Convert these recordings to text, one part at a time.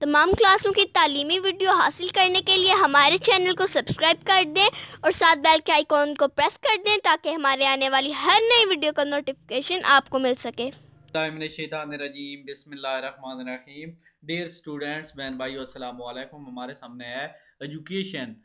तमाम क्लासों की तालीमी वीडियो हासिल करने के लिए हमारे चैनल को सब्सक्राइब कर दें और साथ बेल के आइकॉन को प्रेस कर दें ताकि हमारे आने वाली हर नई वीडियो का नोटिफिकेशन आपको मिल सके। बिस्मिल्लाहिर्रहमानिर्रहीम। डियर स्टूडेंट्स, बहन भाइयों, अस्सलाम वालेकुम। हमारे सामने है एजुकेशन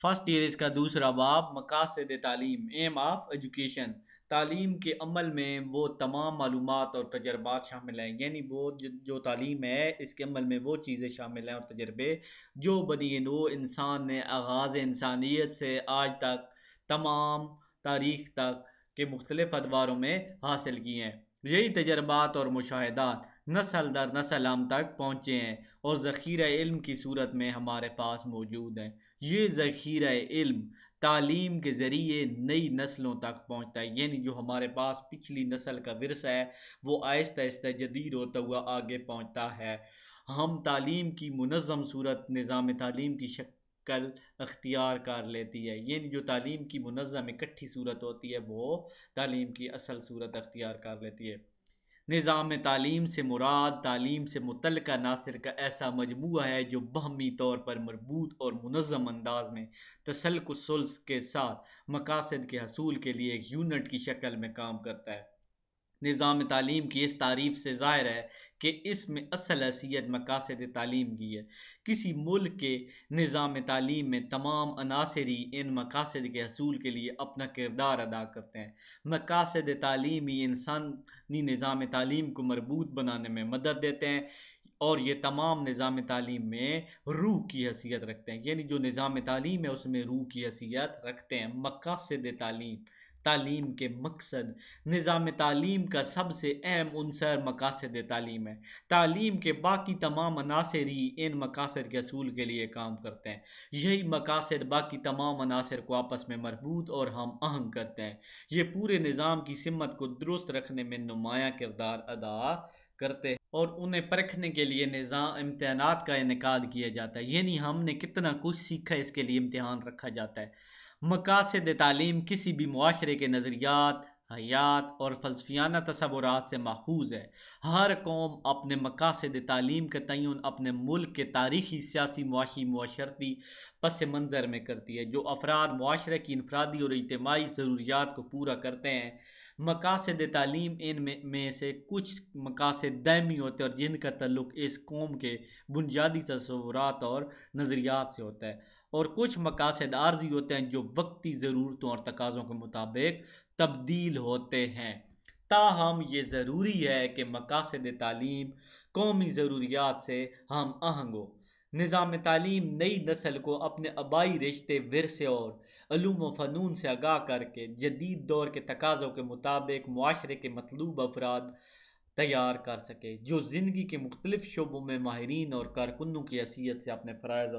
फर्स्ट ईयर इसका दूसरा बाब, मकासद तालीम, एम ऑफ एजुकेशन। तालीम के अमल में वो तमाम मालूमात और तजर्बात शामिल हैं, यानी वो जो तालीम है इसके अमल में वो चीज़ें शामिल हैं और तजर्बे जो बनी नो इंसान ने आगाज़ इंसानियत से आज तक तमाम तारीख तक के मुख्तलिफ अदवारों में हासिल किए हैं। यही तजर्बात और मुशाहिदात नस्ल दर नस्ल हम तक पहुँचे हैं और ज़ख़ीरा इल्म की सूरत में हमारे पास मौजूद हैं। ये ज़ख़ीरा इल्म तालीम के ज़रिए नई नस्लों तक पहुँचता है, यानी जो हमारे पास पिछली नस्ल का विरसा है वो आहिस्ता आहिस्ता जदीद होता हुआ आगे पहुँचता है। हम तालीम की मुनज़्ज़म सूरत निज़ाम तालीम की शक्ल अख्तियार कर लेती है, यानी जो तालीम की मुनज़्ज़म इकट्ठी सूरत होती है वो तालीम की असल सूरत अख्तियार कर लेती है। निज़ाम तालीम से मुराद तालीम से मुतल्लिक़ा नासिर का ऐसा मजमूआ है जो बहमी तौर पर मरबूत और मुनज़्ज़म अंदाज में तसल्लुल के साथ मकासद के हसूल के लिए एक यूनिट की शक्ल में काम करता है। निज़ाम तालीम की इस तारीफ से ज़ाहिर है कि इसमें असल हैसियत मकासद तालीम की है। किसी मुल्क के निज़ाम तालीम में तमाम अनासरी इन मकासद के हसूल के लिए अपना किरदार अदा करते हैं। मकासद तालीम ही इंसानी निज़ाम तालीम को मरबूत बनाने में मदद देते हैं और ये तमाम निज़ाम तालीम में रूह की हैसियत रखते हैं, यानी जो निज़ाम तालीम है उसमें रूह की हैसियत रखते हैं। मकासद तालीम, तालीम के मकसद, निज़ाम तालीम का सबसे अहम उनसर मकासद तालीम है। तालीम के बाकी तमाम अनासर ही इन मकासद के असूल के लिए काम करते हैं। यही मकासद बाकी तमाम अनासर को आपस में मरबूत और हम आहंग करते हैं। ये पूरे निज़ाम की सिमत को दुरुस्त रखने में नुमायाँ किरदार अदा करते हैं और उन्हें परखने के लिए निज़ाम इम्तिहानात का इनेकाद किया जाता है, यानी हमने कितना कुछ सीखा इसके लिए इम्तिहान रखा जाता है। मकासद तालीम किसी भी मुआशरे के नज़रियात, हयात और फ़लसफ़ियाना तसव्वुरात से माखूज़ है। हर कौम अपने मकासद तालीम का तयन अपने मुल्क के तारीख़ी, सियासी, मुआशी, मुआशरती पस मंज़र में करती है। जो अफराद मुआशरे की इनफरादी और इज्तिमाई ज़रूरियात को पूरा करते हैं। मकासद तालीम में से कुछ मकासद दायमी होते हैं और जिनका तल्लुक़ इस कौम के बुनियादी तसव्वुरात और नज़रियात से होता है, और कुछ मकासद आर्जी होते हैं जो वक्ती ज़रूरतों और तकाज़ों के मुताबिक तब्दील होते हैं। ताहम ये ज़रूरी है कि मकासद तालीम कौमी ज़रूरियात से हम आहंग हो। निज़ाम तालीम नई नस्ल को अपने आबाई रिश्ते, विरसे और उलूम व फ़नून से आगाह करके जदीद दौर के तकाज़ों के मुताबिक मुआशरे के मतलूब अफराद तैयार कर सके जो ज़िंदगी के मुख्तलिफ शोबों में माहिरीन और कारकुनों की हैसियत से अपने फ़राइज़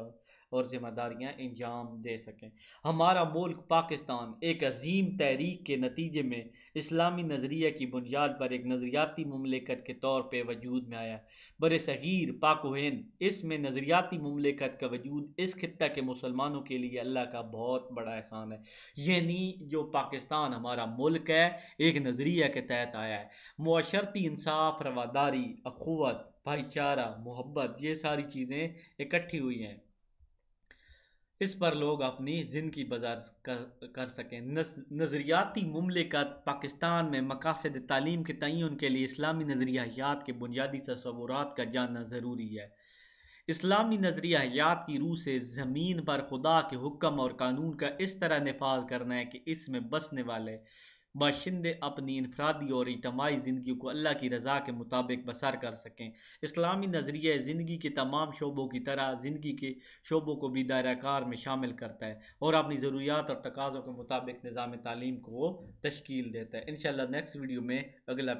और ज़िम्मेदारियाँ अंजाम दे सकें। हमारा मुल्क पाकिस्तान एक अजीम तहरीक के नतीजे में इस्लामी नज़रिया की बुनियाद पर एक नज़रियाती मुमलिकत के तौर पर वजूद में आया। बरसगीर पाक व हिंद, इसमें नज़रियाती मुमलिकत का वजूद इस खित्ता के मुसलमानों के लिए अल्लाह का बहुत बड़ा एहसान है। यानी जो पाकिस्तान हमारा मुल्क है एक नज़रिया के तहत आया है। मुआशरती इंसाफ, रवादारी, अखुवत, भाईचारा, मोहब्बत, ये सारी चीज़ें इकट्ठी हुई हैं इस पर लोग अपनी ज़िंदगी बसर कर सकें। नज़रियाती मुमलिकत पाकिस्तान में मकासद तालीम के तयन के लिए इस्लामी नज़रिया हयात के बुनियादी तसव्वुरात का जानना ज़रूरी है। इस्लामी नज़रिया हयात की रूह से ज़मीन पर खुदा के हुक्म और कानून का इस तरह नफाज करना है कि इसमें बसने वाले बाशिंदे अपनी इनफरादी और इज्तिमाई ज़िंदगी को अल्लाह की रज़ा के मुताबिक बसर कर सकें। इस्लामी नज़रिया ज़िंदगी के तमाम शोबों की तरह ज़िंदगी के शोबों को भी दायरा कार में शामिल करता है और अपनी ज़रूरियात और तकाज़ों के मुताबिक निज़ाम तालीम को तश्कील देता है। इंशाअल्लाह नेक्स्ट वीडियो में अगला